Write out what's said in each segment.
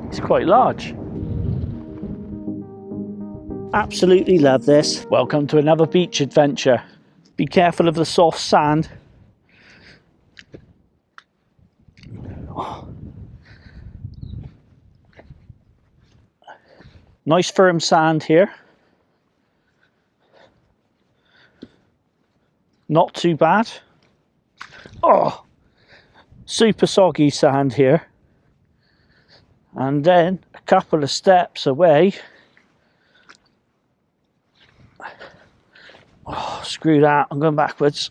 It's quite large. Absolutely love this. Welcome to another beach adventure. Be careful of the soft sand. Nice firm sand here. Not too bad. Oh, super soggy sand here. And then a couple of steps away. Oh, screw that, I'm going backwards.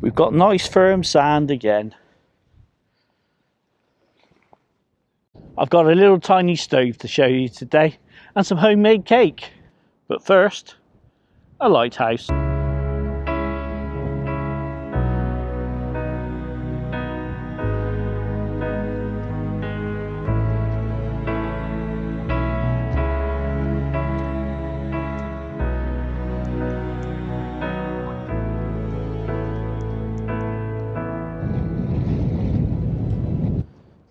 We've got nice firm sand again. I've got a little tiny stove to show you today and some homemade cake. But first, a lighthouse.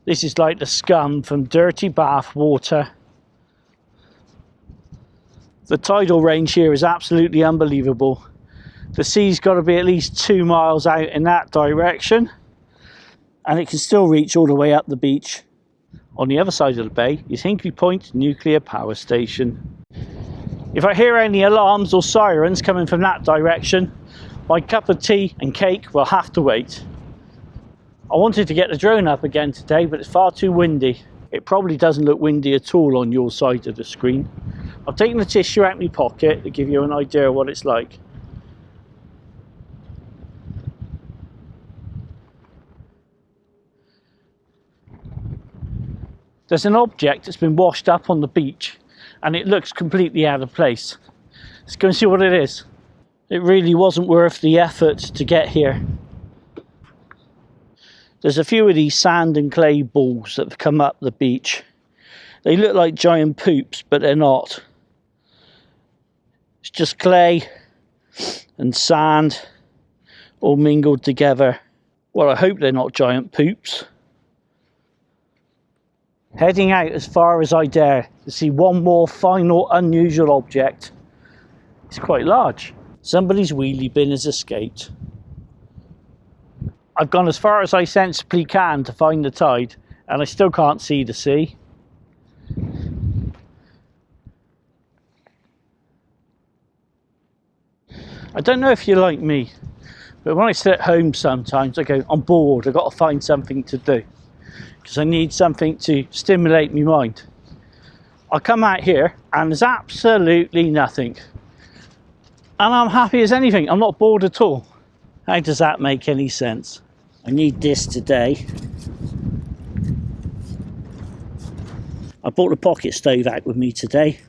This is like the scum from dirty bath water. The tidal range here is absolutely unbelievable. The sea's got to be at least 2 miles out in that direction, and it can still reach all the way up the beach. On the other side of the bay is Hinkley Point Nuclear Power Station. If I hear any alarms or sirens coming from that direction, my cup of tea and cake will have to wait. I wanted to get the drone up again today, but it's far too windy. It probably doesn't look windy at all on your side of the screen. I've taken the tissue out of my pocket to give you an idea of what it's like. There's an object that's been washed up on the beach and it looks completely out of place. Let's go and see what it is. It really wasn't worth the effort to get here. There's a few of these sand and clay balls that have come up the beach. They look like giant poops, but they're not. It's just clay and sand all mingled together. Well, I hope they're not giant poops. Heading out as far as I dare to see one more final unusual object. It's quite large. Somebody's wheelie bin has escaped. I've gone as far as I sensibly can to find the tide, and I still can't see the sea. I don't know if you're like me, but when I sit at home sometimes I go, I'm bored, I've got to find something to do. Because I need something to stimulate my mind. I come out here and there's absolutely nothing. And I'm happy as anything, I'm not bored at all. How does that make any sense? I need this today. I brought the pocket stove out with me today.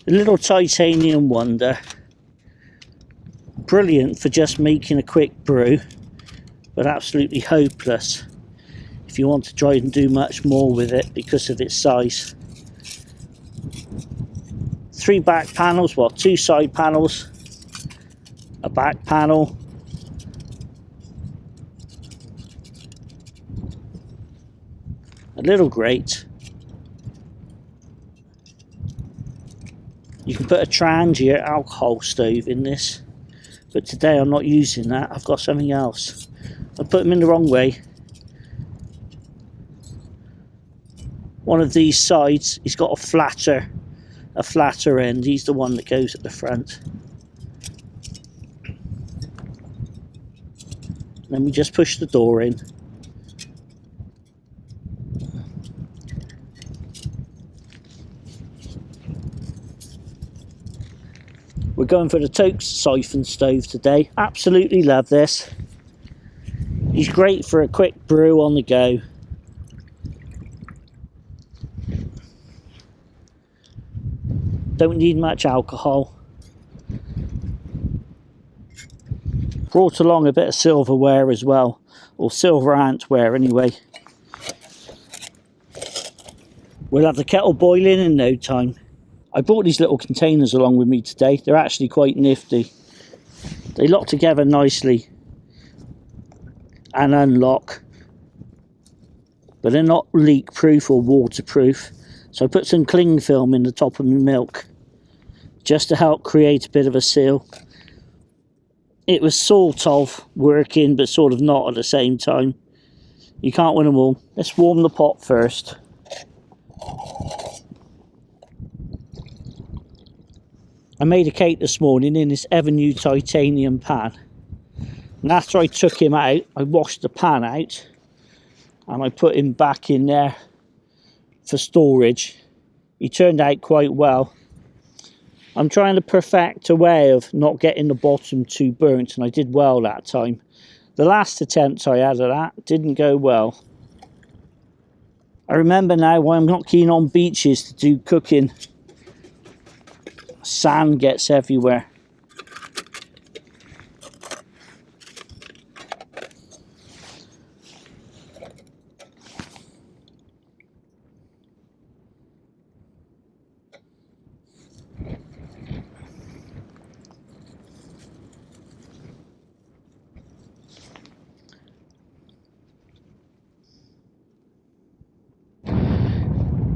A little titanium wonder. Brilliant for just making a quick brew, but absolutely hopeless if you want to try and do much more with it because of its size. 3 back panels, well, 2 side panels, a back panel, a little grate. You can put a Trangia alcohol stove in this, but today I'm not using that. I've got something else. I put them in the wrong way. One of these sides, he's got a flatter end. He's the one that goes at the front. Then we just push the door in. We're going for the Toaks Siphon Stove today. Absolutely love this. He's great for a quick brew on the go. Don't need much alcohol. Brought along a bit of silverware as well, or Silverantware anyway. We'll have the kettle boiling in no time. I brought these little containers along with me today. They're actually quite nifty. They lock together nicely and unlock. but they're not leak proof or waterproof. So I put some cling film in the top of my milk just to help create a bit of a seal. It was sort of working, but sort of not at the same time. You can't win them all. Let's warm the pot first. I made a cake this morning in this ever new titanium pan. And after I took him out, I washed the pan out and I put him back in there for storage. He turned out quite well. I'm trying to perfect a way of not getting the bottom too burnt, and I did well that time. The last attempt I had at that didn't go well. I remember now why I'm not keen on beaches to do cooking. Sand gets everywhere.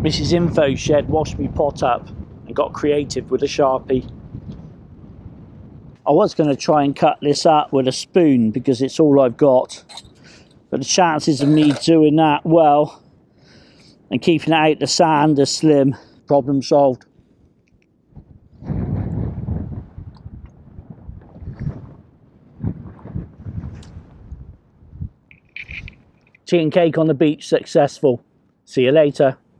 Mrs. InfoZhed washed me pot up and got creative with a Sharpie. I was going to try and cut this up with a spoon because it's all I've got. But the chances of me doing that well and keeping it out the sand are slim. Problem solved. Tea and cake on the beach successful. See you later.